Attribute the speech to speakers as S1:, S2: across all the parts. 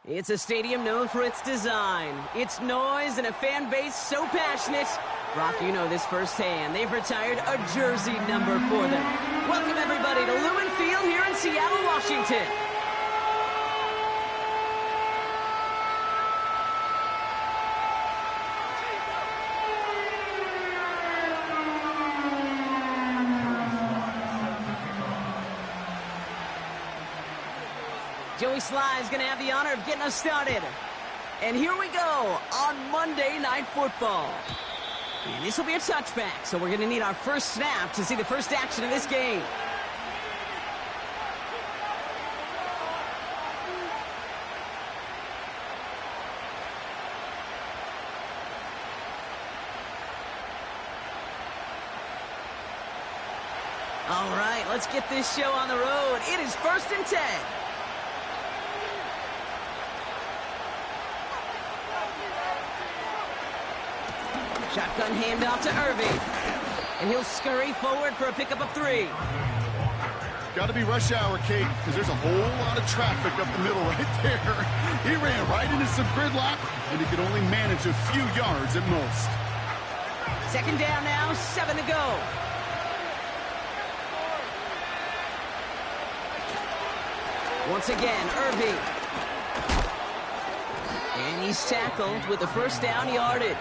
S1: It's a stadium known for its design, its noise, and a fan base so passionate. Brock, you know this firsthand. They've retired a jersey number for them. Welcome, everybody, to Lumen Field here in Seattle, Washington. Joey Sly is going to have the honor of getting us started. And here we go on Monday Night Football. And this will be a touchback, so we're going to need our first snap to see the first action of this game. All right, let's get this show on the road. It is 1st and 10. Shotgun handoff to Irving. And he'll scurry forward for a pickup of 3.
S2: Got to be rush hour, Kate, because there's a whole lot of traffic up the middle right there. He ran right into some gridlock, and he could only manage a few yards at most.
S1: 2nd down now, 7 to go. Once again, Irving. And he's tackled with the first down yardage.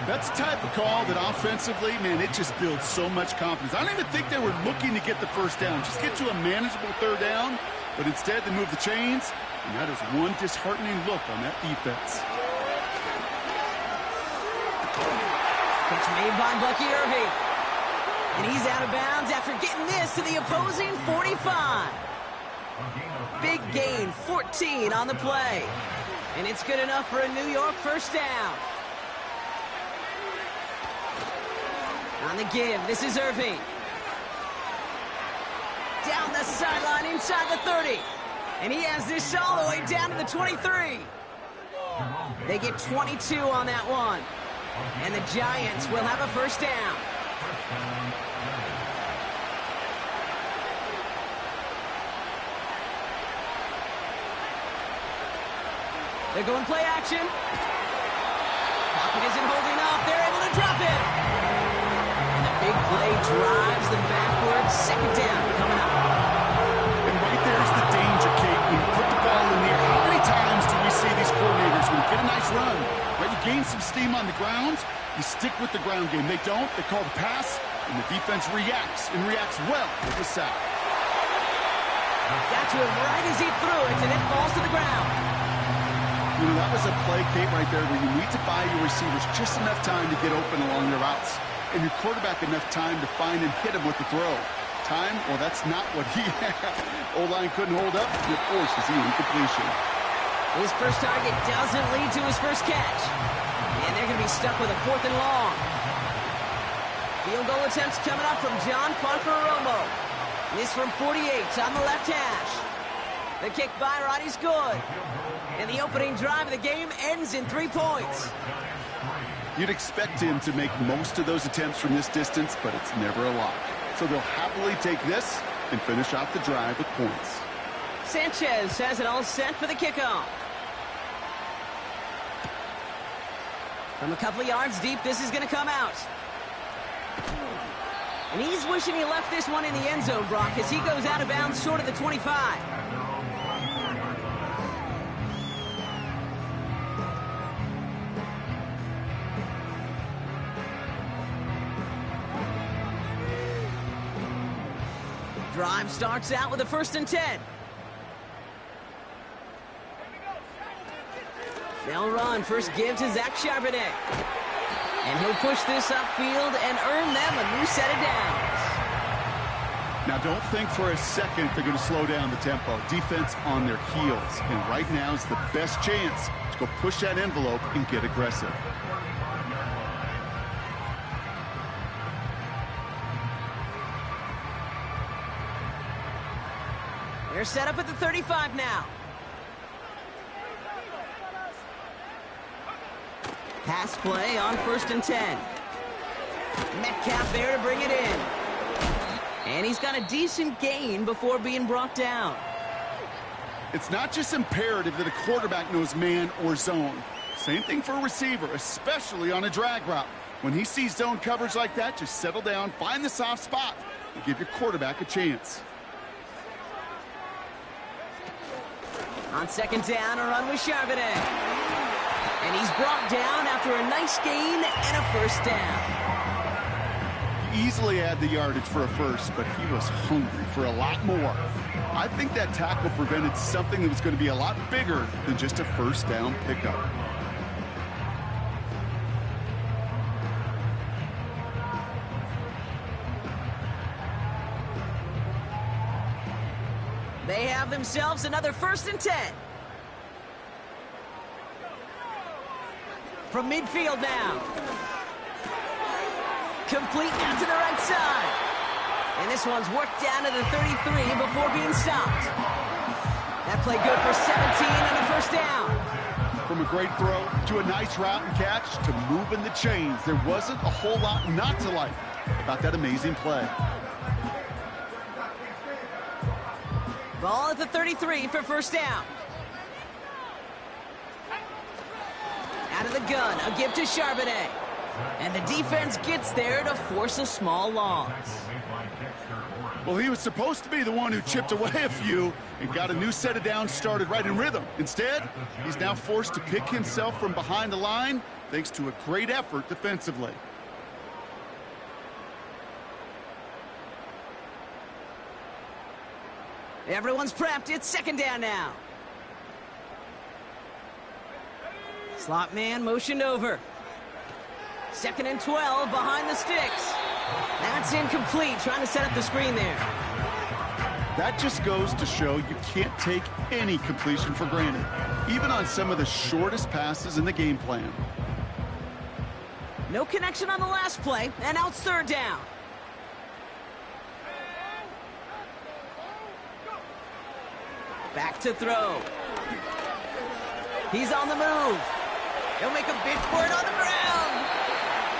S2: That's the type of call that offensively, man, it just builds so much confidence. I don't even think they were looking to get the first down, just get to a manageable 3rd down, but instead they move the chains, and that is one disheartening look on that defense.
S1: Catch made by Bucky Irving. And he's out of bounds after getting this to the opposing 45. Big gain, 14 on the play. And it's good enough for a New York first down. On the give, this is Irving. Down the sideline inside the 30. And he has this all the way down to the 23. They get 22 on that one. And the Giants will have a first down. They're going play action. Pocket isn't holding up. They're able to drop it. And the big play drives them backwards. 2nd down coming up.
S2: And right there's the danger, Kate. When you put the ball in the air, how many times do we see these coordinators, when you get a nice run, right, you gain some steam on the ground, you stick with the ground game. They don't. They call the pass, and the defense reacts, and reacts well with the sack.
S1: Got to him right as he threw it, and it falls to the ground.
S2: You know, that was a play, Kate, right there where you need to buy your receivers just enough time to get open along their routes. And your quarterback enough time to find and hit him with the throw. Time? Well, that's not what he had. O-line couldn't hold up, and it forces the incompletion.
S1: His first target doesn't lead to his first catch. And they're going to be stuck with a 4th and long. Field goal attempts coming up from John Parker-Romo. This from 48 on the left hash. The kick by Roddy's good. And the opening drive of the game ends in 3 points.
S2: You'd expect him to make most of those attempts from this distance, but it's never a lot. So they'll happily take this and finish off the drive with points.
S1: Sanchez has it all set for the kickoff. From a couple of yards deep, this is going to come out. And he's wishing he left this one in the end zone, Brock, as he goes out of bounds short of the 25. Drive starts out with a 1st and 10. They'll run. First give to Zach Charbonnet. And he'll push this upfield and earn them a new set of downs.
S2: Now, don't think for a second they're going to slow down the tempo. Defense on their heels. And right now is the best chance to go push that envelope and get aggressive.
S1: They're set up at the 35 now. Pass play on 1st and 10. Metcalf there to bring it in. And he's got a decent gain before being brought down.
S2: It's not just imperative that a quarterback knows man or zone. Same thing for a receiver, especially on a drag route. When he sees zone coverage like that, just settle down, find the soft spot, and give your quarterback a chance.
S1: On second down, a run with Charbonnet. And he's brought down after a nice gain and a first down.
S2: He easily had the yardage for a first, but he was hungry for a lot more. I think that tackle prevented something that was going to be a lot bigger than just a first down pickup.
S1: They have themselves another 1st and 10. From midfield now. Complete out to the right side. And this one's worked down to the 33 before being stopped. That play good for 17 and a first down.
S2: From a great throw to a nice route and catch to moving the chains, there wasn't a whole lot not to like about that amazing play.
S1: Ball at the 33 for first down. Out of the gun, a give to Charbonnet. And the defense gets there to force a small loss.
S2: Well, he was supposed to be the one who chipped away a few and got a new set of downs started right in rhythm. Instead, he's now forced to pick himself from behind the line thanks to a great effort defensively.
S1: Everyone's prepped. It's second down now. Slot man motioned over. 2nd and 12 behind the sticks. That's incomplete. Trying to set up the screen there.
S2: That just goes to show you can't take any completion for granted, even on some of the shortest passes in the game plan.
S1: No connection on the last play, and now it's 3rd down. Back to throw. He's on the move. He'll make a big for it on the ground.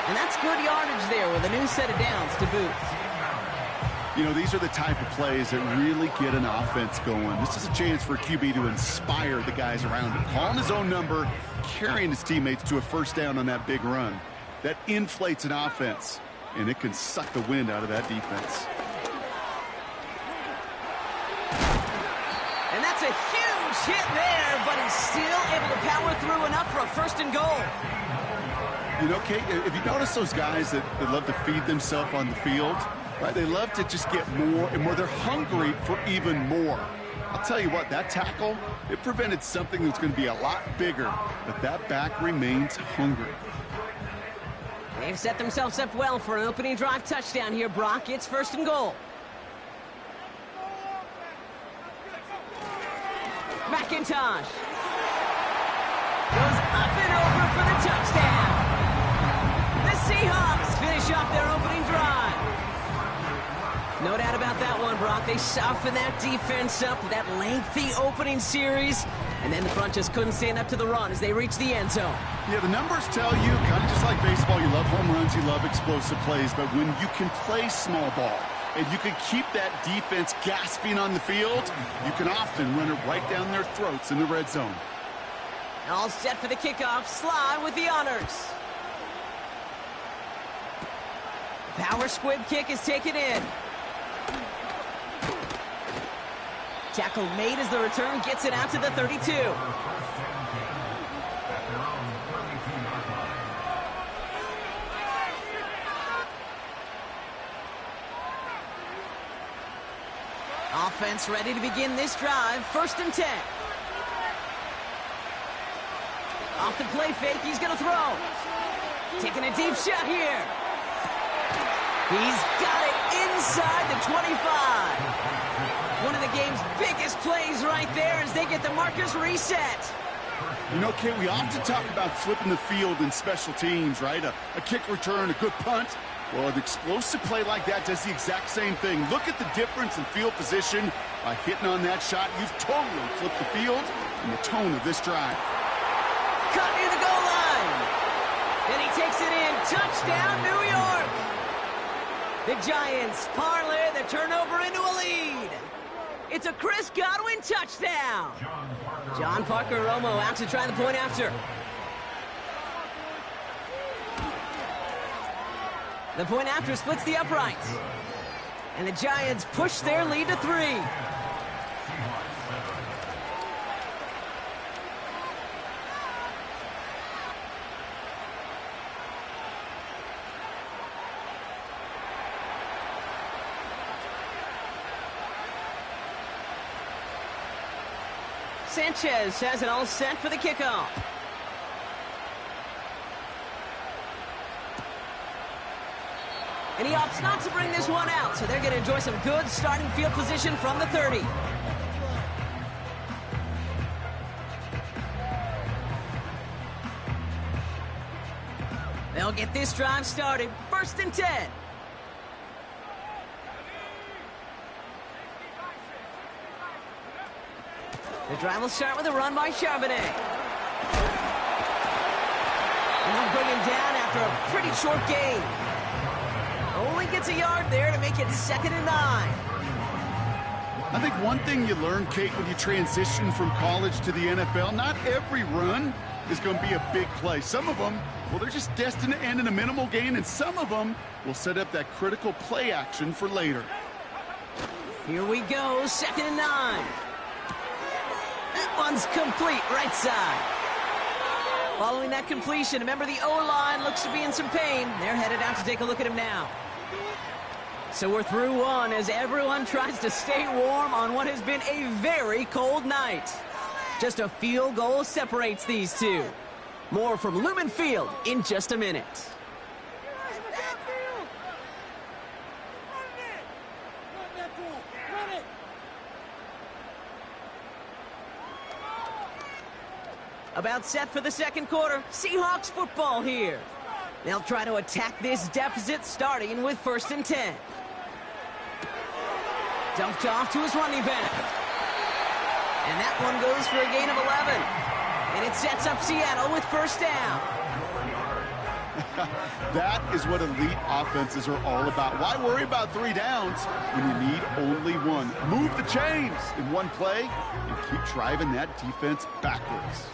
S1: And that's good yardage there with a new set of downs to boot.
S2: You know, these are the type of plays that really get an offense going. This is a chance for a QB to inspire the guys around him. Calling his own number, carrying his teammates to a first down on that big run. That inflates an offense, and it can suck the wind out of that defense.
S1: And that's a huge hit there, but he's still able to power through enough for a 1st and goal.
S2: You know, Kate, if you notice those guys that love to feed themselves on the field, right? They love to just get more and more. They're hungry for even more. I'll tell you what, that tackle, it prevented something that's going to be a lot bigger, but that back remains hungry.
S1: They've set themselves up well for an opening drive touchdown here, Brock. It's 1st and goal. McIntosh goes up and over for the touchdown. The Seahawks finish off their opening drive. No doubt about that one, Brock. They soften that defense up with that lengthy opening series, and then the front just couldn't stand up to the run as they reached the end zone.
S2: Yeah, the numbers tell you, kind of just like baseball, you love home runs, you love explosive plays, but when you can play small ball, and you can keep that defense gasping on the field, you can often run it right down their throats in the red zone.
S1: All set for the kickoff. Sly with the honors. Power squib kick is taken in. Tackle made as the return gets it out to the 32. Offense ready to begin this drive. 1st and 10. Off the play fake, he's going to throw. Taking a deep shot here. He's got it inside the 25. One of the game's biggest plays right there as they get the markers reset.
S2: You know, Kate, we often talk about flipping the field in special teams, right? A kick return, a good punt. Well, an explosive play like that does the exact same thing. Look at the difference in field position. By hitting on that shot, you've totally flipped the field and the tone of this drive.
S1: Cut near the goal line. Then he takes it in. Touchdown, New York. The Giants parlay the turnover into a lead. It's a Chris Godwin touchdown. John Parker Romo out to try the point after. The point after splits the uprights. And the Giants push their lead to 3. Sanchez has it all set for the kickoff. And he opts not to bring this one out, so they're going to enjoy some good starting field position from the 30. They'll get this drive started. 1st and 10. The drive will start with a run by Charbonnet. And they'll bring him down after a pretty short gain. Only gets a yard there to make it 2nd and 9.
S2: I think one thing you learn, Kate, when you transition from college to the NFL, not every run is going to be a big play. Some of them, well, they're just destined to end in a minimal gain, and some of them will set up that critical play action for later.
S1: Here we go, 2nd and 9. That one's complete, right side. Following that completion, remember the O-line looks to be in some pain. They're headed out to take a look at him now. So we're through one as everyone tries to stay warm on what has been a very cold night. Just a field goal separates these two. More from Lumen Field in just a minute. About set for the 2nd quarter. Seahawks football here. They'll try to attack this deficit starting with 1st and 10. Dumped off to his running back. And that one goes for a gain of 11. And it sets up Seattle with 1st down.
S2: That is what elite offenses are all about. Why worry about 3 downs when you need only 1? Move the chains in one play and keep driving that defense backwards.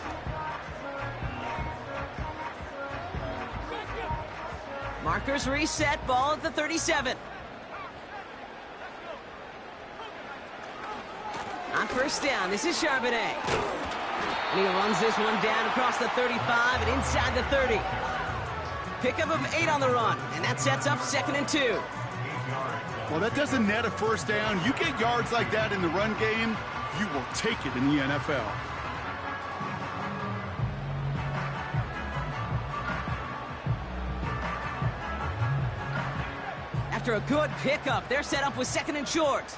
S1: Markers reset, ball at the 37. On 1st down, this is Charbonnet. And he runs this one down across the 35 and inside the 30. Pickup of 8 on the run, and that sets up 2nd and 2.
S2: Well, that doesn't net a 1st down. You get yards like that in the run game, you will take it in the NFL.
S1: After a good pickup, they're set up with 2nd and short.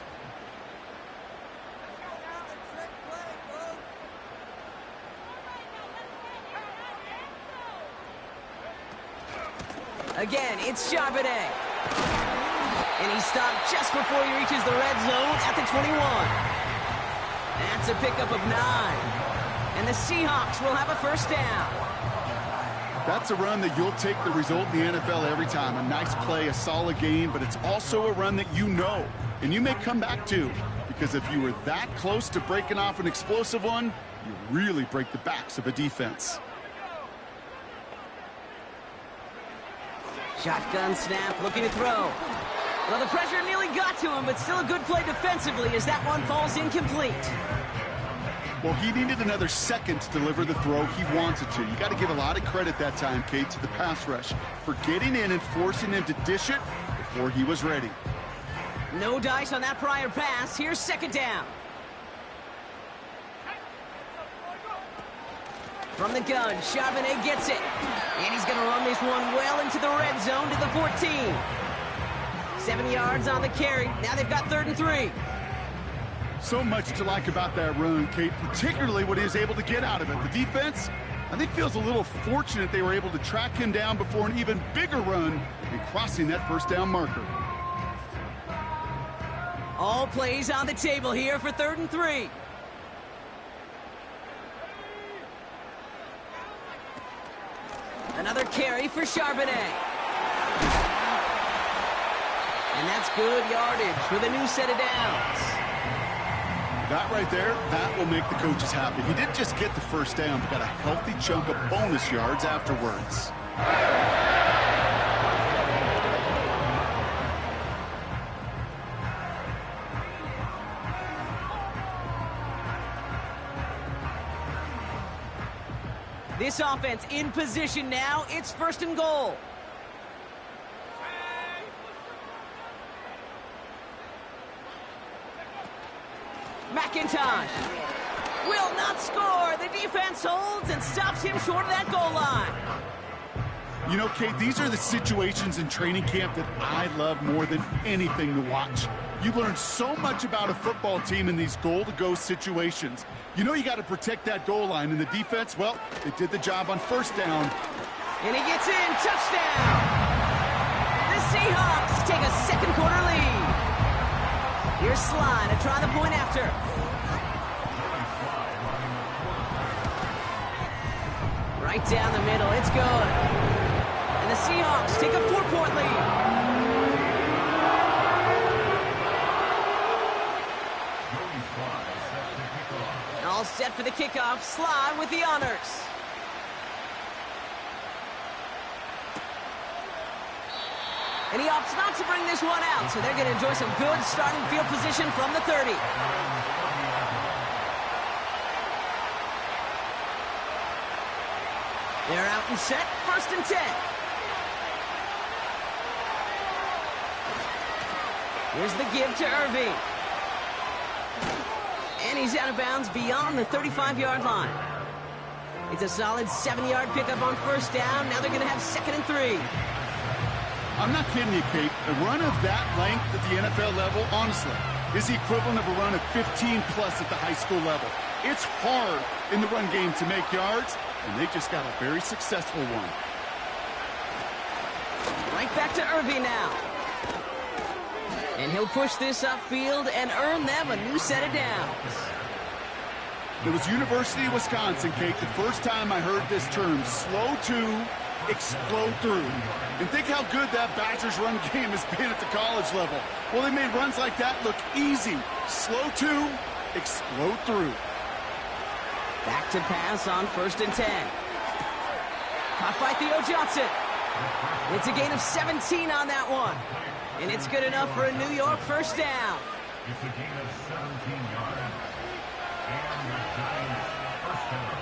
S1: Again, it's Charbonnet. And he stopped just before he reaches the red zone at the 21. That's a pickup of 9. And the Seahawks will have a 1st down.
S2: That's a run that you'll take the result in the NFL every time. A nice play, a solid game, but it's also a run that you know, and you may come back to, because if you were that close to breaking off an explosive one, you really break the backs of a defense.
S1: Shotgun snap, looking to throw. Well, the pressure nearly got to him, but still a good play defensively as that one falls incomplete.
S2: Well, he needed another second to deliver the throw he wanted to. You got to give a lot of credit that time, Kate, to the pass rush for getting in and forcing him to dish it before he was ready.
S1: No dice on that prior pass. Here's 2nd down. From the gun, Charbonnet gets it. And he's going to run this one well into the red zone to the 14. 7 yards on the carry. Now they've got 3rd and 3.
S2: So much to like about that run, Kate, particularly what he was able to get out of it. The defense, I think, feels a little fortunate they were able to track him down before an even bigger run and crossing that 1st down marker.
S1: All plays on the table here for 3rd and 3. Another carry for Charbonnet. And that's good yardage with a new set of downs.
S2: That right there, that will make the coaches happy. He didn't just get the first down, but got a healthy chunk of bonus yards afterwards.
S1: This offense in position now. It's 1st and goal. McIntosh will not score. The defense holds and stops him short of that goal line.
S2: You know, Kate, these are the situations in training camp that I love more than anything to watch. You learn so much about a football team in these goal-to-go situations. You know you got to protect that goal line, and the defense, well, they did the job on 1st down.
S1: And he gets in. Touchdown. The Seahawks take a 2nd quarter lead. Here's Slide to try the point after. Right down the middle. It's good. And the Seahawks take a 4-point lead. All set for the kickoff. Slide with the honors. And he opts not to bring this one out, so they're going to enjoy some good starting field position from the 30. They're out and set. 1st and 10. Here's the give to Irving. And he's out of bounds beyond the 35-yard line. It's a solid 7-yard pickup on 1st down. Now they're going to have 2nd and 3.
S2: I'm not kidding you, Kate. A run of that length at the NFL level, honestly, is the equivalent of a run of 15-plus at the high school level. It's hard in the run game to make yards, and they just got a very successful one.
S1: Right back to Irving now. And he'll push this upfield and earn them a new set of downs.
S2: It was University of Wisconsin, Kate, the first time I heard this term, slow to explode through. And think how good that Badgers run game has been at the college level. Well, they made runs like that look easy. Slow to explode through.
S1: Back to pass on 1st and 10. Caught by Theo Johnson. It's a gain of 17 on that one. And it's good enough for a New York 1st down.
S3: It's a gain of 17 yards. And the Giants 1st down.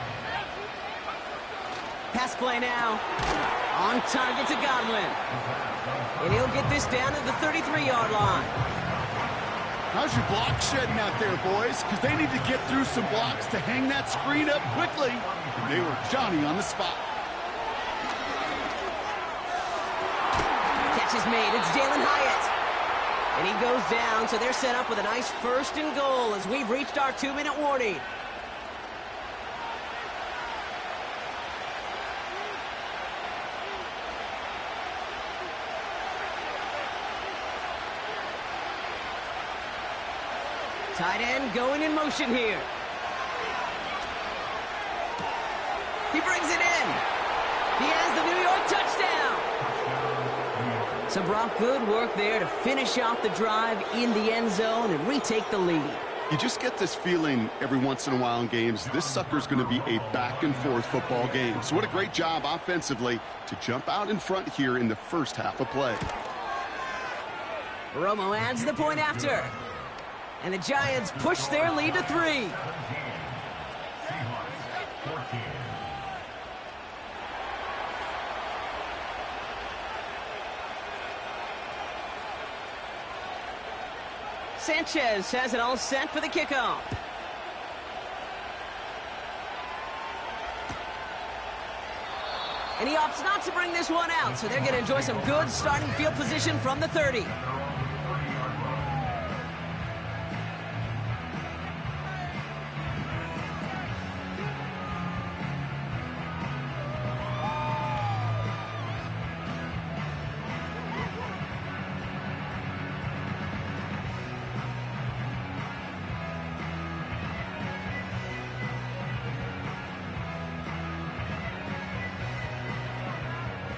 S1: Pass play now. On target to Godwin. And he'll get this down at the 33-yard line.
S2: How's your block shedding out there, boys? Because they need to get through some blocks to hang that screen up quickly. And they were Johnny on the spot.
S1: Catch is made. It's Jalen Hyatt. And he goes down, so they're set up with a nice 1st and goal as we've reached our 2-minute warning. Tight end going in motion here. He brings it in. He has the New York touchdown. So Brock, good work there to finish off the drive in the end zone and retake the lead.
S2: You just get this feeling every once in a while in games, this sucker's going to be a back-and-forth football game. So what a great job offensively to jump out in front here in the first half of play.
S1: Romo adds the point after. And the Giants push their lead to 3. Sanchez has it all set for the kickoff. And he opts not to bring this one out, so they're going to enjoy some good starting field position from the 30.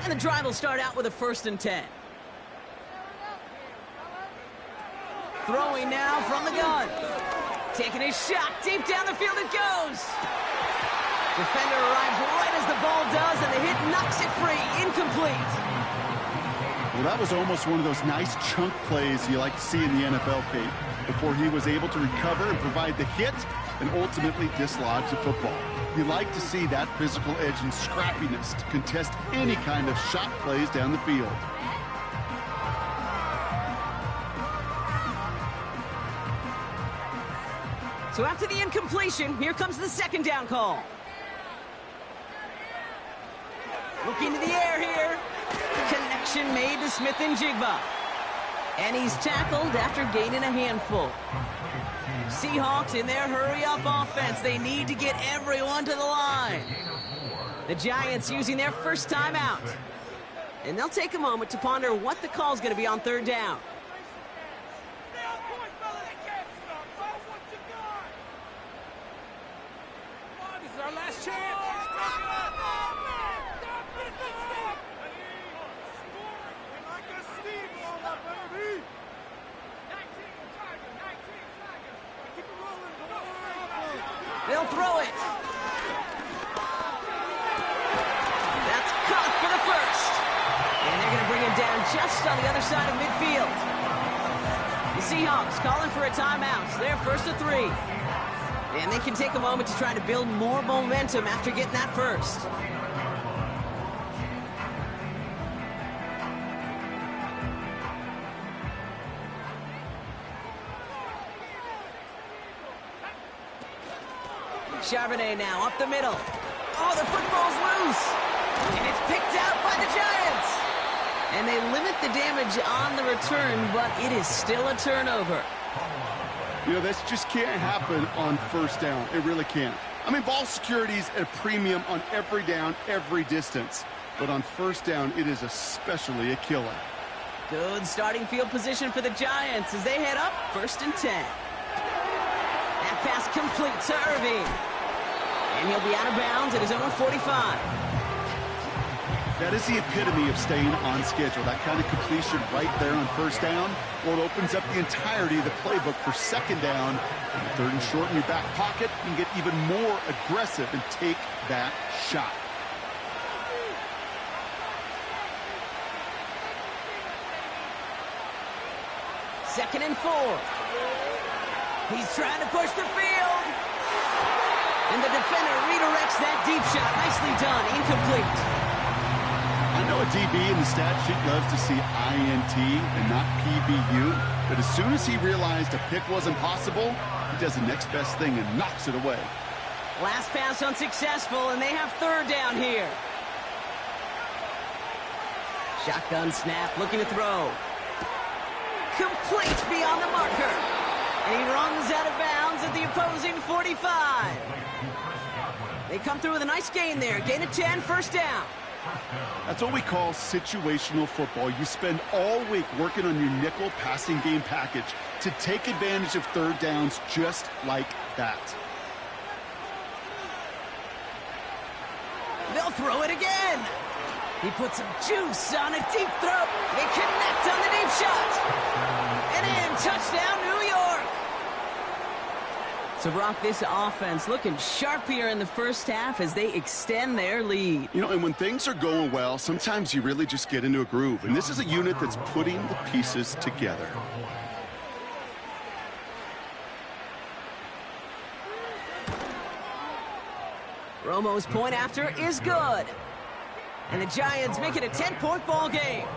S1: And the drive will start out with a 1st and 10. Throwing now from the gun. Taking a shot. Deep down the field it goes. Defender arrives right as the ball does, and the hit knocks it free. Incomplete.
S2: Well, that was almost one of those nice chunk plays you like to see in the NFL, Kate, before he was able to recover and provide the hit and ultimately dislodge the football. You like to see that physical edge and scrappiness to contest any kind of shot plays down the field.
S1: So after the incompletion, here comes the second down call. Looking to the air here. Connection made to Smith and Jigba. And he's tackled after gaining a handful. Seahawks in their hurry-up offense. They need to get everyone to the line. The Giants using their first timeout. And they'll take a moment to ponder what the call's going to be on third down.
S4: This is our last chance.
S1: They'll throw it. That's caught for the first. And they're going to bring him down just on the other side of midfield. The Seahawks calling for a timeout. They're first to 3. And they can take a moment to try to build more momentum after getting that first. Charbonnet now up the middle. Oh, the football's loose. And it's picked out by the Giants. And they limit the damage on the return, but it is still a turnover.
S2: You know, this just can't happen on first down. It really can't. I mean, ball security is at a premium on every down, every distance. But on first down, it is especially a killer.
S1: Good starting field position for the Giants as they head up first and 10. That pass complete to Irving. And he'll be out of bounds at his own 45.
S2: That is the epitome of staying on schedule. That kind of completion right there on first down. Well, it opens up the entirety of the playbook for second down. And third and short in your back pocket, you can get even more aggressive and take that shot.
S1: Second and 4. He's trying to push the field. And the defender redirects that deep shot. Nicely done. Incomplete.
S2: I know a DB in the stat sheet loves to see INT and not PBU, but as soon as he realized a pick wasn't possible, he does the next best thing and knocks it away.
S1: Last pass unsuccessful, and they have third down here. Shotgun snap, looking to throw. Complete beyond the marker. And he runs out of bounds at the opposing 45. They come through with a nice gain there. Gain of 10, first down.
S2: That's what we call situational football. You spend all week working on your nickel passing game package to take advantage of third downs just like that.
S1: They'll throw it again. He puts some juice on a deep throw. They connect on the deep shot. And in, touchdown, New York. So, Brock, this offense looking sharp here in the first half as they extend their lead.
S2: You know, and when things are going well, sometimes you really just get into a groove. And this is a unit that's putting the pieces together.
S1: Romo's point after is good. And the Giants make it a 10-point ball game.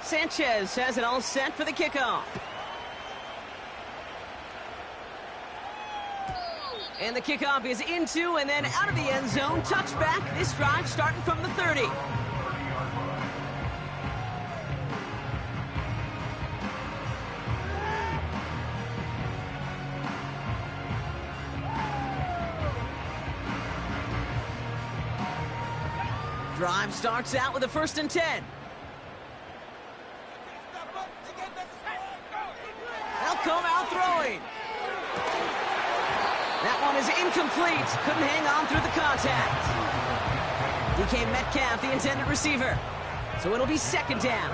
S1: Sanchez has it all set for the kickoff. And the kickoff is into and then out of the end zone. Touchback. This drive starting from the 30. Drive starts out with a 1st and 10. They'll come out throwing. That one is incomplete. Couldn't hang on through the contact. DK Metcalf, the intended receiver. So it'll be 2nd down.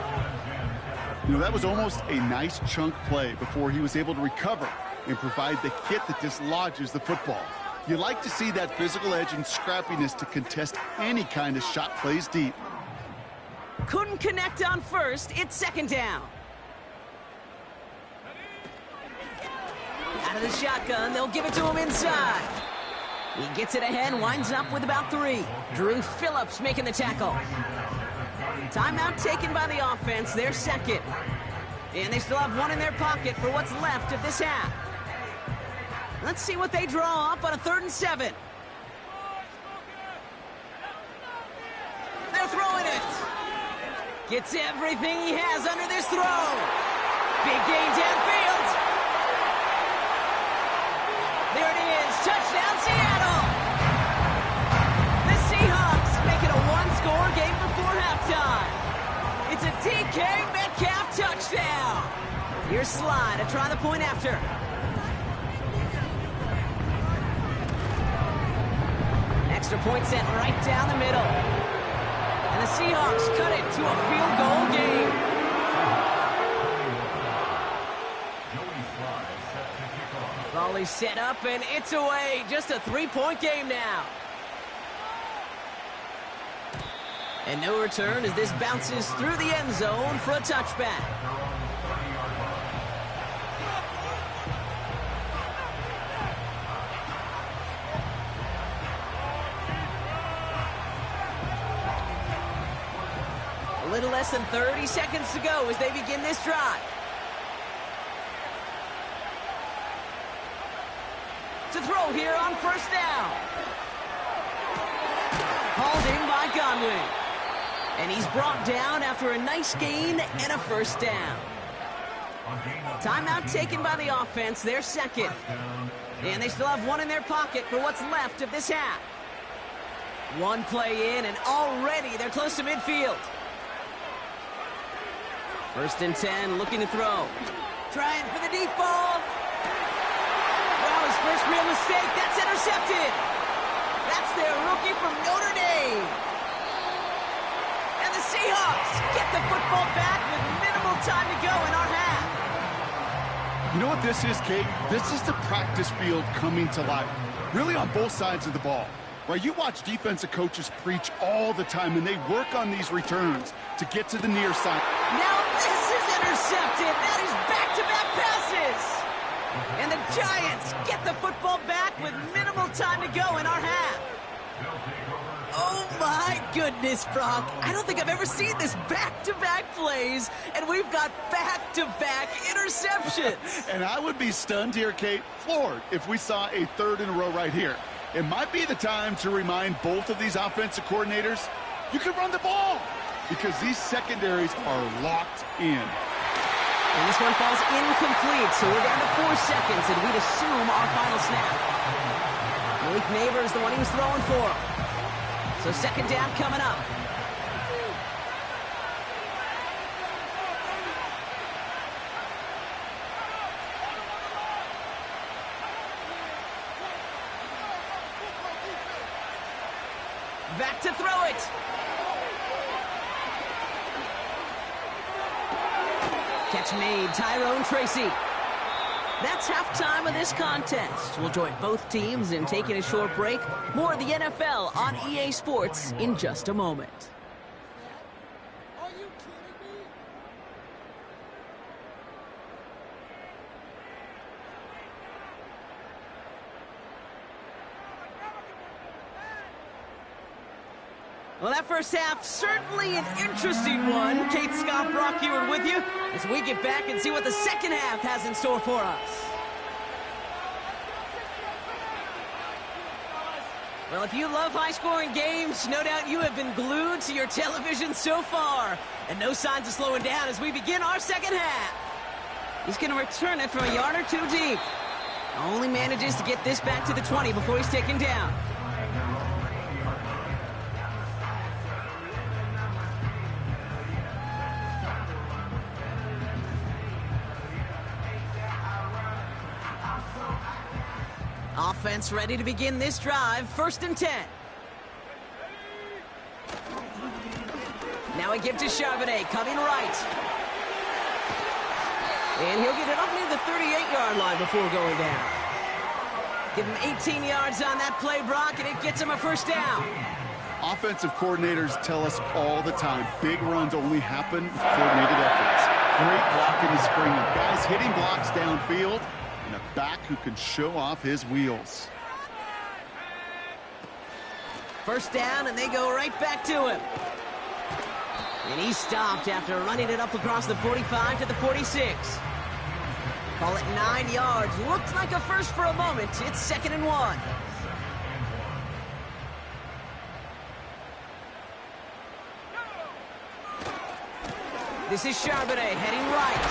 S2: You know, that was almost a nice chunk play before he was able to recover and provide the hit that dislodges the football. You like to see that physical edge and scrappiness to contest any kind of shot plays deep.
S1: Couldn't connect on 1st. It's 2nd down. Out of the shotgun, they'll give it to him inside. He gets it ahead, winds up with about 3. Drew Phillips making the tackle. Timeout taken by the offense, their 2nd. And they still have 1 in their pocket for what's left of this half. Let's see what they draw up on a 3rd and 7. They're throwing it. Gets everything he has under this throw. Big gain downfield. There it is. Touchdown, Seattle. The Seahawks make it a 1-score game before halftime. It's a DK Metcalf touchdown. Here's Sly to try the point after. Extra point sent right down the middle. And the Seahawks cut it to a field goal game. Volley set up, and it's away. Just a 3-point game now. And no return as this bounces through the end zone for a touchback. A little less than 30 seconds to go as they begin this drive. To throw here on 1st down. Hauled in by Godwin. And he's brought down after a nice gain and a 1st down. Timeout taken by the offense, their 2nd. And they still have 1 in their pocket for what's left of this half. 1 play in, and already they're close to midfield. 1st and 10, looking to throw. Trying for the deep ball. Well, his first real mistake, that's intercepted. That's their rookie from Notre Dame. And the Seahawks get the football back with minimal time to go in our half.
S2: You know what this is, Kate? This is the practice field coming to life. Really on both sides of the ball. Right, you watch defensive coaches preach all the time, and they work on these returns to get to the near side.
S1: Now this is intercepted. That is back-to-back passes. And the Giants get the football back with minimal time to go in our half. Oh my goodness, Brock. I don't think I've ever seen this back-to-back plays, and we've got back-to-back interceptions.
S2: And I would be stunned here, Kate, floored, if we saw a 3rd in a row right here. It might be the time to remind both of these offensive coordinators, you can run the ball, because these secondaries are locked in.
S1: And this one falls incomplete, so we're down to 4 seconds, and we'd assume our final snap. Malik Neighbors, the one he was throwing for. So 2nd down coming up. Back to throw it. Catch made, Tyrone Tracy. That's halftime of this contest. We'll join both teams in taking a short break. More of the NFL on EA Sports in just a moment.
S4: Are you kidding me?
S1: Well, that first half, certainly an interesting one. Kate, Scott, Brock here with you as we get back and see what the second half has in store for us. Well, if you love high-scoring games, no doubt you have been glued to your television so far. And no signs of slowing down as we begin our second half. He's going to return it from a yard or 2 deep. Only manages to get this back to the 20 before he's taken down. Offense ready to begin this drive. 1st and 10. Now a give to Charbonnet, coming right. And he'll get it up near the 38-yard line before going down. Give him 18 yards on that play, Brock, and it gets him a 1st down.
S2: Offensive coordinators tell us all the time, big runs only happen with coordinated efforts. Great blocking and springing. Guys hitting blocks downfield, and a back who can show off his wheels.
S1: 1st down, and they go right back to him. And he stopped after running it up across the 45 to the 46. Call it 9 yards. Looked like a first for a moment. It's 2nd and 1. This is Charbonnet heading right.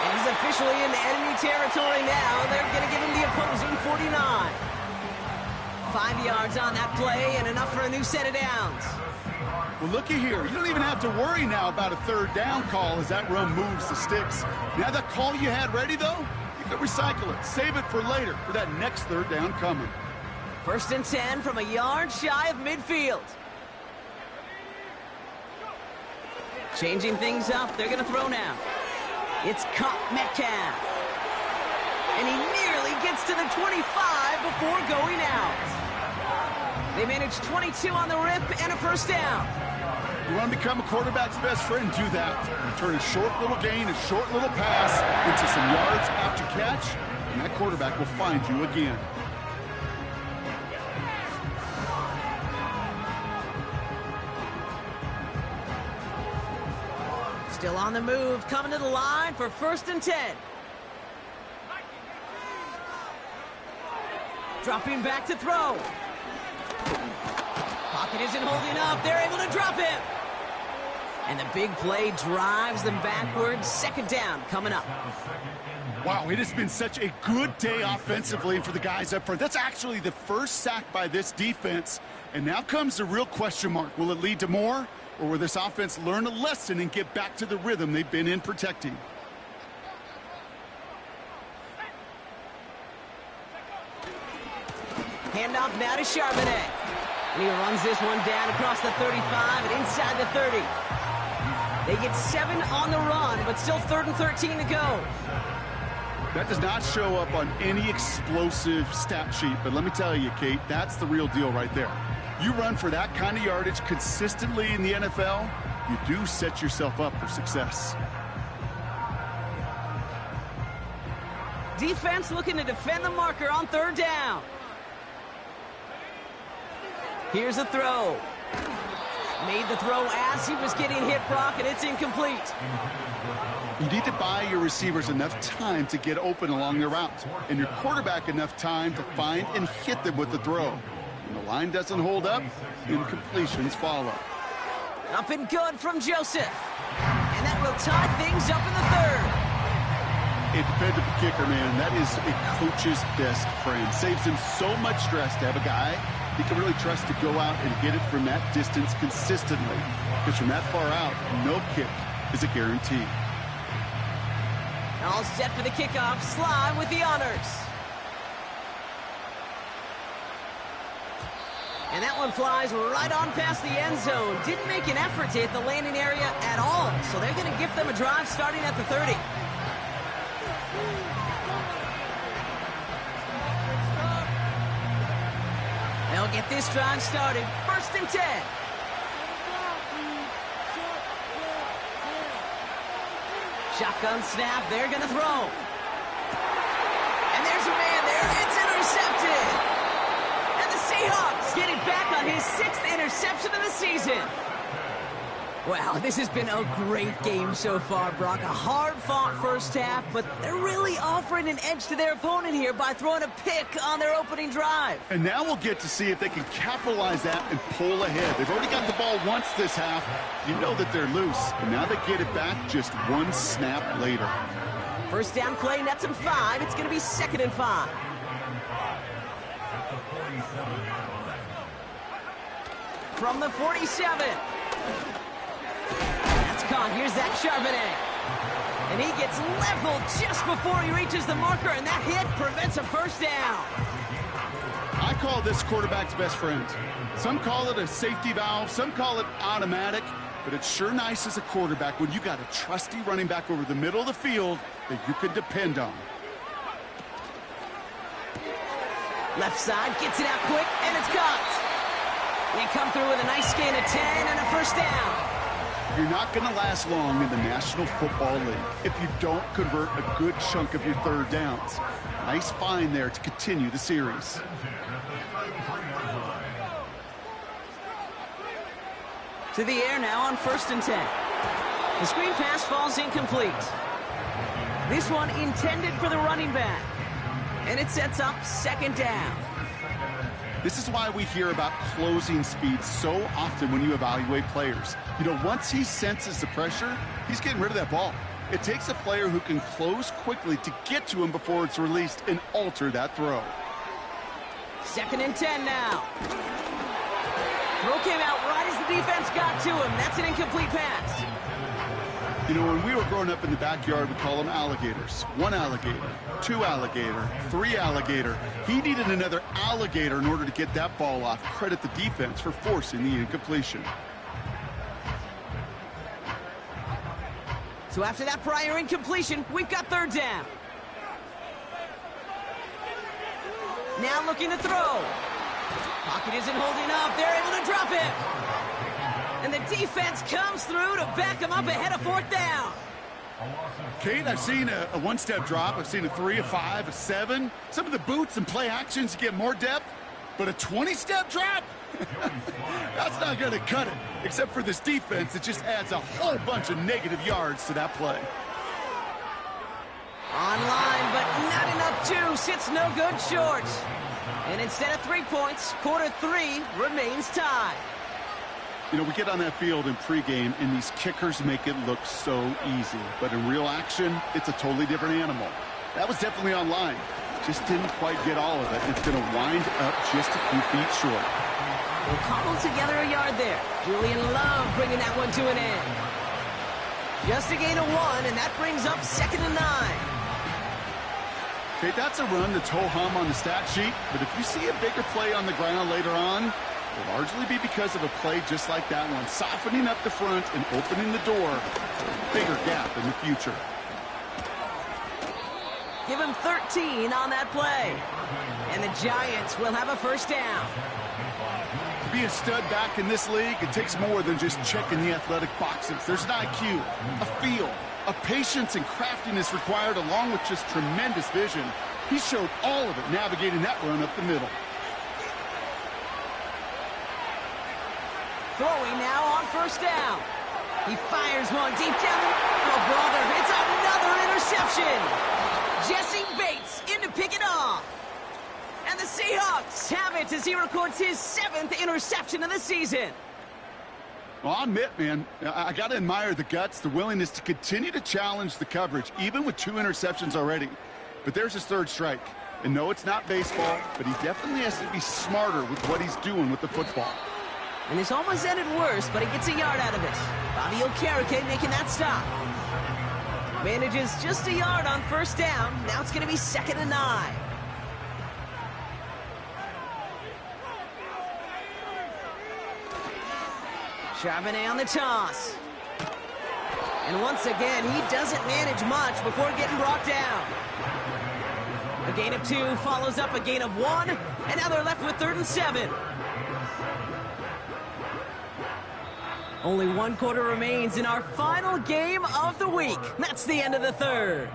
S1: And he's officially in enemy territory now. They're going to give him the opposing 49. 5 yards on that play and enough for a new set of downs.
S2: Well, looky here. You don't even have to worry now about a 3rd down call as that run moves the sticks. Now that call you had ready, though, you can recycle it. Save it for later for that next 3rd down coming.
S1: 1st and 10 from a yard shy of midfield. Changing things up. They're going to throw now. It's caught Metcalf. And he nearly gets to the 25 before going out. They managed 22 on the rip and a 1st down.
S2: You want to become a quarterback's best friend? Do that. Turn a short little gain, a short little pass into some yards after catch, and that quarterback will find you again.
S1: Still on the move, coming to the line for 1st and 10. Dropping back to throw. Pocket isn't holding up. They're able to drop him. And the big play drives them backwards. 2nd down coming up.
S2: Wow, it has been such a good day offensively for the guys up front. That's actually the 1st sack by this defense. And now comes the real question mark. Will it lead to more? Or will this offense learn a lesson and get back to the rhythm they've been in protecting?
S1: Handoff now to Charbonnet. And he runs this one down across the 35 and inside the 30. They get 7 on the run, but still 3rd and 13 to go.
S2: That does not show up on any explosive stat sheet, but let me tell you, Kate, that's the real deal right there. You run for that kind of yardage consistently in the NFL, you do set yourself up for success.
S1: Defense looking to defend the marker on 3rd down. Here's a throw. Made the throw as he was getting hit, Brock, and it's incomplete.
S2: You need to buy your receivers enough time to get open along their route, and your quarterback enough time to find and hit them with the throw. When the line doesn't hold up, incompletions follow.
S1: Up and good from Joseph. And that will tie things up in the 3rd.
S2: A dependable kicker, man, that is a coach's best friend. Saves him so much stress to have a guy he can really trust to go out and get it from that distance consistently. Because from that far out, no kick is a guarantee.
S1: All set for the kickoff. Sly with the honors. And that one flies right on past the end zone. Didn't make an effort to hit the landing area at all. So they're going to give them a drive starting at the 30. They'll get this drive started. 1st and 10. Shotgun snap. They're going to throw. And there's a man there. It's intercepted. And the Seahawks get it back on his 6th interception of the season. Wow, this has been a great game so far, Brock. A hard-fought 1st half, but they're really offering an edge to their opponent here by throwing a pick on their opening drive.
S2: And now we'll get to see if they can capitalize that and pull ahead. They've already got the ball once this half. You know that they're loose, and now they get it back just 1 snap later.
S1: 1st down play, nets them 5. It's going to be 2nd and 5. From the 47. That's caught. Here's that Charbonnet. And he gets leveled just before he reaches the marker, and that hit prevents a 1st down.
S2: I call this quarterback's best friend. Some call it a safety valve, some call it automatic, but it's sure nice as a quarterback when you got a trusty running back over the middle of the field that you can depend on.
S1: Left side, gets it out quick, and it's caught. They come through with a nice gain of 10 and a first down.
S2: You're not going to last long in the National Football League if you don't convert a good chunk of your third downs. Nice find there to continue the series.
S1: To the air now on 1st and 10. The screen pass falls incomplete. This one intended for the running back. And it sets up 2nd down.
S2: This is why we hear about closing speed so often when you evaluate players. You know, once he senses the pressure, he's getting rid of that ball. It takes a player who can close quickly to get to him before it's released and alter that throw.
S1: 2nd and 10 now. Throw came out right as the defense got to him. That's an incomplete pass.
S2: You know, when we were growing up in the backyard, we call them alligators. 1 alligator, 2 alligator, 3 alligator. He needed another alligator in order to get that ball off. Credit the defense for forcing the incompletion.
S1: So after that prior incompletion, we've got 3rd down. Now looking to throw. Pocket isn't holding up. They're able to drop it. And the defense comes through to back him up ahead of 4th down.
S2: Kate, I've seen a one-step drop. I've seen a 3, a 5, a 7. Some of the boots and play actions to get more depth. But a 20-step drop? That's not going to cut it. Except for this defense, it just adds a whole bunch of negative yards to that play.
S1: Online, but not enough juice. It's no good short. And instead of 3 points, quarter 3 remains tied.
S2: You know, we get on that field in pregame, and these kickers make it look so easy. But in real action, it's a totally different animal. That was definitely online. Just didn't quite get all of it. It's going to wind up just a few feet short.
S1: We'll cobble together a yard there. Julian Love bringing that one to an end. Just a gain of 1, and that brings up 2nd and 9.
S2: Okay, that's a run that's ho-hum on the stat sheet, but if you see a bigger play on the ground later on, it'll largely be because of a play just like that one, softening up the front and opening the door for a bigger gap in the future.
S1: Give him 13 on that play. And the Giants will have a first down.
S2: To be a stud back in this league, it takes more than just checking the athletic boxes. There's an IQ, a feel, a patience and craftiness required along with just tremendous vision. He showed all of it navigating that run up the middle.
S1: Throwing now on first down. He fires one deep down the middle, brother. It's another interception. Jesse Bates in to pick it off. And the Seahawks have it as he records his 7th interception of the season.
S2: Well, I'll admit, man, I got to admire the guts, the willingness to continue to challenge the coverage, even with 2 interceptions already. But there's his 3rd strike. And no, it's not baseball, but he definitely has to be smarter with what he's doing with the football.
S1: And this almost ended worse, but he gets a yard out of it. Bobby Okereke making that stop. Manages just a yard on first down. Now it's going to be 2nd and 9. Charbonnet on the toss. And once again, he doesn't manage much before getting brought down. A gain of 2 follows up a gain of 1, and now they're left with 3rd and 7. Only 1 quarter remains in our final game of the week. That's the end of the 3rd.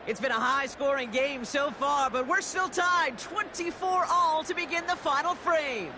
S1: It's been a high-scoring game so far, but we're still tied 24-all to begin the final frame.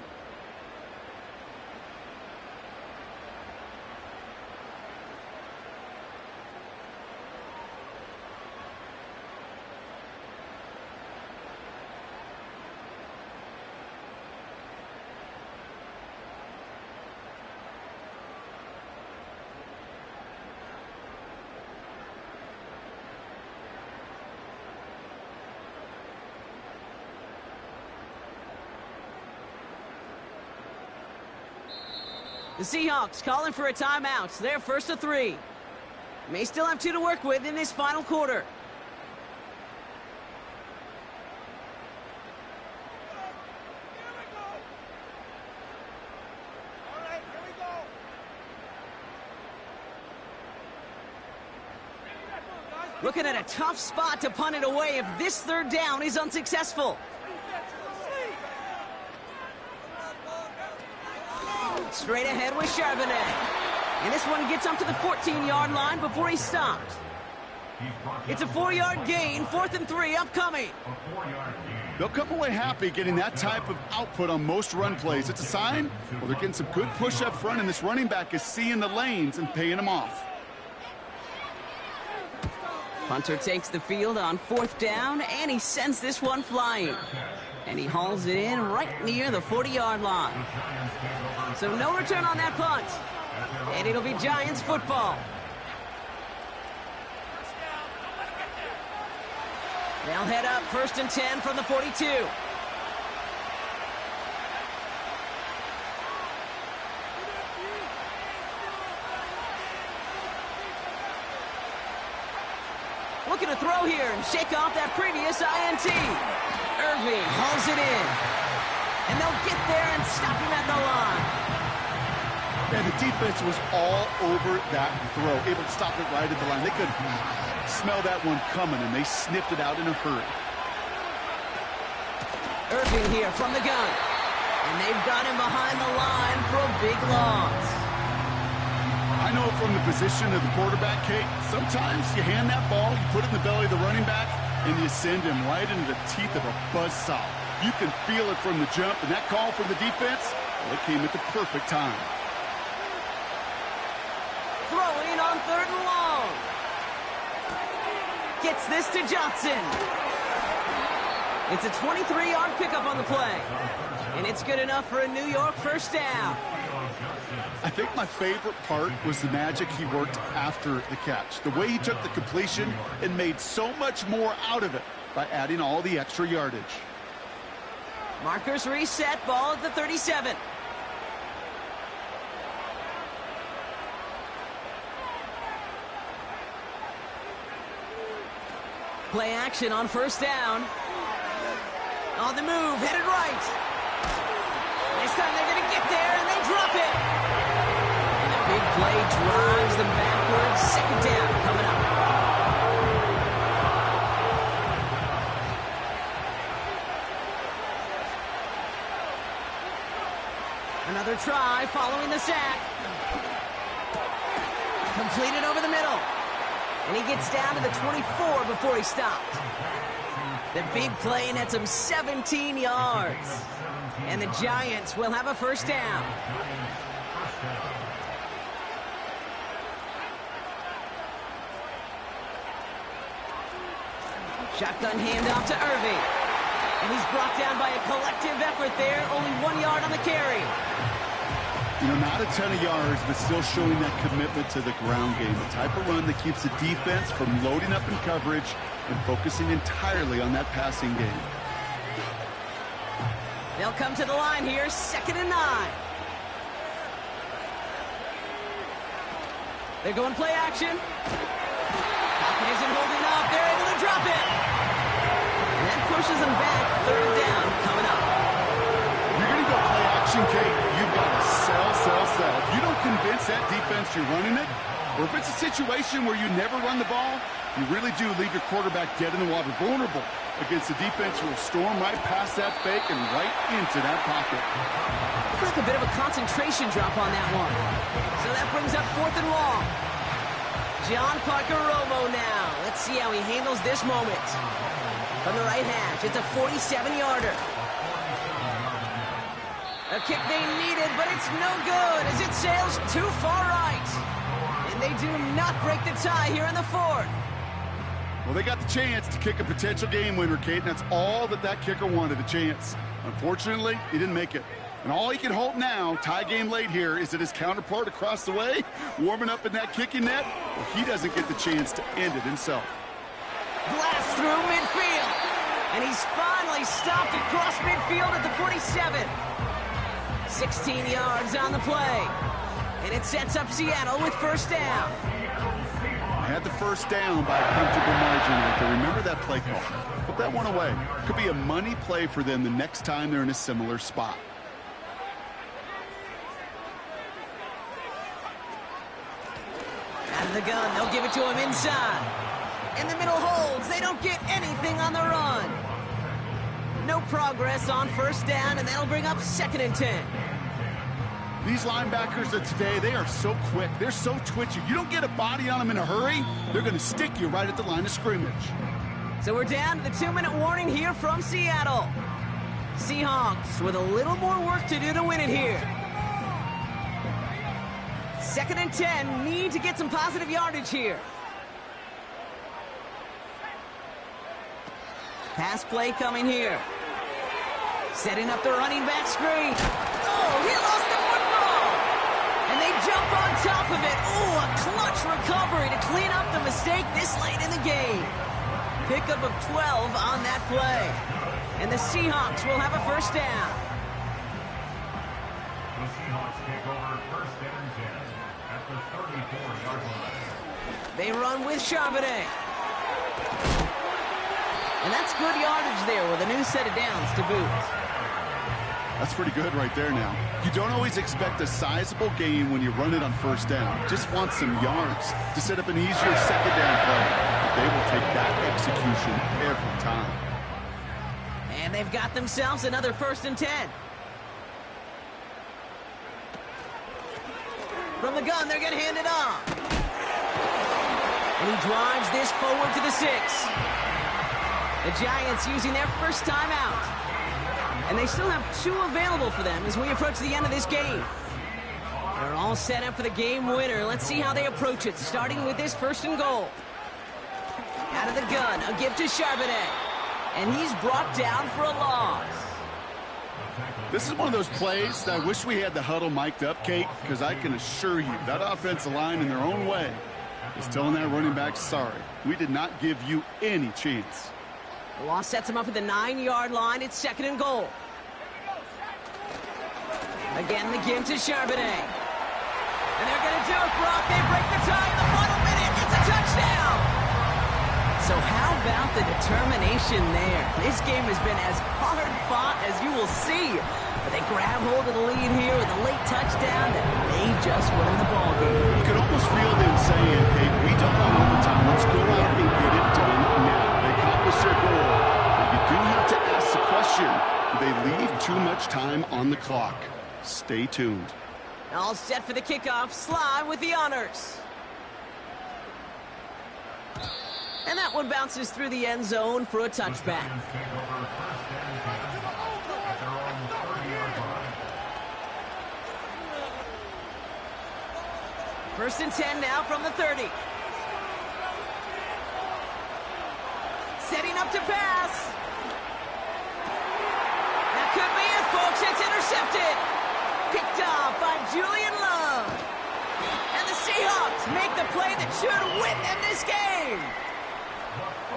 S1: The Seahawks calling for a timeout. They're 1st of 3. May still have 2 to work with in this final quarter. Looking at a tough spot to punt it away if this third down is unsuccessful. Straight ahead with Charbonnet. And this one gets up to the 14-yard line before he's stopped. It's a 4-yard gain, 4th and 3 upcoming.
S2: They'll come away happy getting that type of output on most run plays. It's a sign, well, they're getting some good push up front, and this running back is seeing the lanes and paying them off.
S1: Punter takes the field on 4th down, and he sends this one flying. And he hauls it in right near the 40-yard line. So no return on that punt. And it'll be Giants football. They'll head up 1st and 10 from the 42. Looking to throw here and shake off that previous INT. Irving hauls it in. And they'll get there and stop him at the line.
S2: And the defense was all over that throw, able to stop it right at the line. They could smell that one coming, and they sniffed it out in a hurry.
S1: Irving here from the gun. And they've got him behind the line for a big loss.
S2: I know from the position of the quarterback, Kate, sometimes you hand that ball, you put it in the belly of the running back, and you send him right into the teeth of a buzzsaw. You can feel it from the jump, and that call from the defense, well, it came at the perfect time.
S1: Throwing on 3rd and long. Gets this to Johnson. It's a 23-yard pickup on the play. And it's good enough for a New York 1st down.
S2: I think my favorite part was the magic he worked after the catch. The way he took the completion and made so much more out of it by adding all the extra yardage.
S1: Markers reset, ball at the 37. Play action on 1st down. On the move, headed right. This time they're going to get there, and they drop it. And a big play drives them backwards. 2nd down coming up. Another try following the sack. Completed over the middle. And he gets down to the 24 before he stopped. The big play nets him 17 yards. And the Giants will have a 1st down. Shotgun handoff to Irving. And he's brought down by a collective effort there. Only 1 yard on the carry.
S2: You know, not a ton of yards, but still showing that commitment to the ground game. The type of run that keeps the defense from loading up in coverage and focusing entirely on that passing game.
S1: They'll come to the line here, 2nd and 9. They're going play action. Pocket isn't holding up. They're able to drop it. And that pushes them back. 3rd down coming up.
S2: You're going to go play action, Kate. You've got to sell. If you don't convince that defense you're running it, or if it's a situation where you never run the ball, you really do leave your quarterback dead in the water, vulnerable against the defense who will storm right past that fake and right into that pocket.
S1: Looks like a bit of a concentration drop on that one. So that brings up 4th and long. John Parker Romo now. Let's see how he handles this moment. From the right hash, it's a 47-yarder. A kick they needed, but it's no good as it sails too far right. And they do not break the tie here in the 4th.
S2: Well, they got the chance to kick a potential game winner, Kate, and that's all that kicker wanted, a chance. Unfortunately, he didn't make it. And all he can hope now, tie game late here, is that his counterpart across the way, warming up in that kicking net, well, he doesn't get the chance to end it himself.
S1: Blast through midfield. And he's finally stopped across midfield at the 47. 16 yards on the play. And it sets up Seattle with 1st down.
S2: Had the 1st down by a comfortable margin. Right, remember that play call. Put that one away. Could be a money play for them the next time they're in a similar spot.
S1: Out of the gun, they'll give it to him inside. In the middle holds. They don't get anything on the run. No progress on first down, and that'll bring up 2nd and 10.
S2: These linebackers of today, they are so quick. They're so twitchy. You don't get a body on them in a hurry, they're going to stick you right at the line of scrimmage.
S1: So we're down to the 2-minute warning here from Seattle. Seahawks with a little more work to do to win it here. 2nd and 10, need to get some positive yardage here. Pass play coming here. Setting up the running back screen. Oh, he lost the football! And they jump on top of it. Oh, a clutch recovery to clean up the mistake this late in the game. Pickup of 12 on that play. And the Seahawks will have a first down.
S3: The Seahawks take over 1st and 10 at the 34-yard line.
S1: They run with Charbonnet. And that's good yardage there with a new set of downs to boot.
S2: That's pretty good right there now. You don't always expect a sizable gain when you run it on first down. Just want some yards to set up an easier 2nd down play. They will take that execution every time.
S1: And they've got themselves another 1st and 10. From the gun, they're going to hand it off. And he drives this forward to the 6. The Giants using their first timeout. And they still have 2 available for them as we approach the end of this game. They're all set up for the game winner. Let's see how they approach it, starting with this 1st and goal. Out of the gun, a give to Charbonnet. And he's brought down for a loss.
S2: This is one of those plays that I wish we had the huddle mic'd up, Kate, because I can assure you that offensive line in their own way is telling that running back, sorry, we did not give you any chance.
S1: The loss sets him up at the 9-yard line. It's 2nd and goal. Again, the give to Charbonnet. And they're going to do it, Brock. They break the tie in the final minute. It's a touchdown. So how about the determination there? This game has been as hard fought as you will see. But they grab hold of the lead here with a late touchdown that may just win the ball game.
S2: You can almost feel them saying, hey, we don't want overtime. Let's go out and get it done now. They accomplish their goal. But you do have to ask the question, do they leave too much time on the clock? Stay tuned.
S1: All set for the kickoff. Sly with the honors. And that one bounces through the end zone for a touchback. First and 10 now from the 30. Setting up to pass. That could be it, folks. It's intercepted. Picked off by Julian Love. And the Seahawks make the play that should win them this game.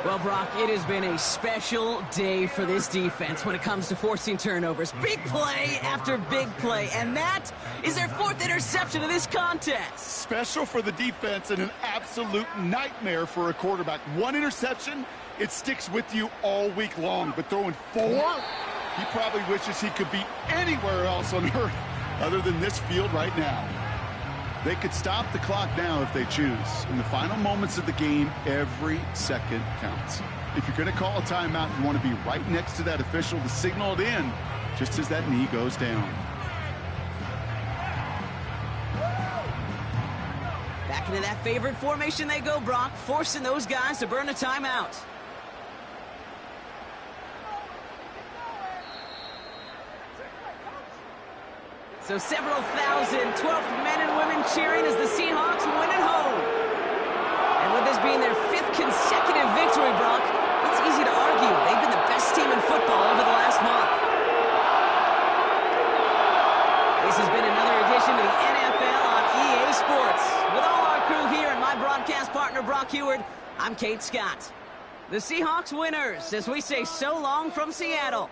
S1: Well, Brock, it has been a special day for this defense when it comes to forcing turnovers. Big play after big play, and that is their 4th interception of this contest.
S2: Special for the defense and an absolute nightmare for a quarterback. 1 interception, it sticks with you all week long, but throwing 4, he probably wishes he could be anywhere else on earth other than this field right now. They could stop the clock now if they choose. In the final moments of the game, every second counts. If you're going to call a timeout, you want to be right next to that official to signal it in just as that knee goes down.
S1: Back into that favorite formation they go, Brock, forcing those guys to burn a timeout. So several thousand 12th men and women cheering as the Seahawks win at home. And with this being their 5th consecutive victory, Brock, it's easy to argue they've been the best team in football over the last month. This has been another edition of the NFL on EA Sports. With all our crew here and my broadcast partner, Brock Heward, I'm Kate Scott. The Seahawks winners as we say so long from Seattle.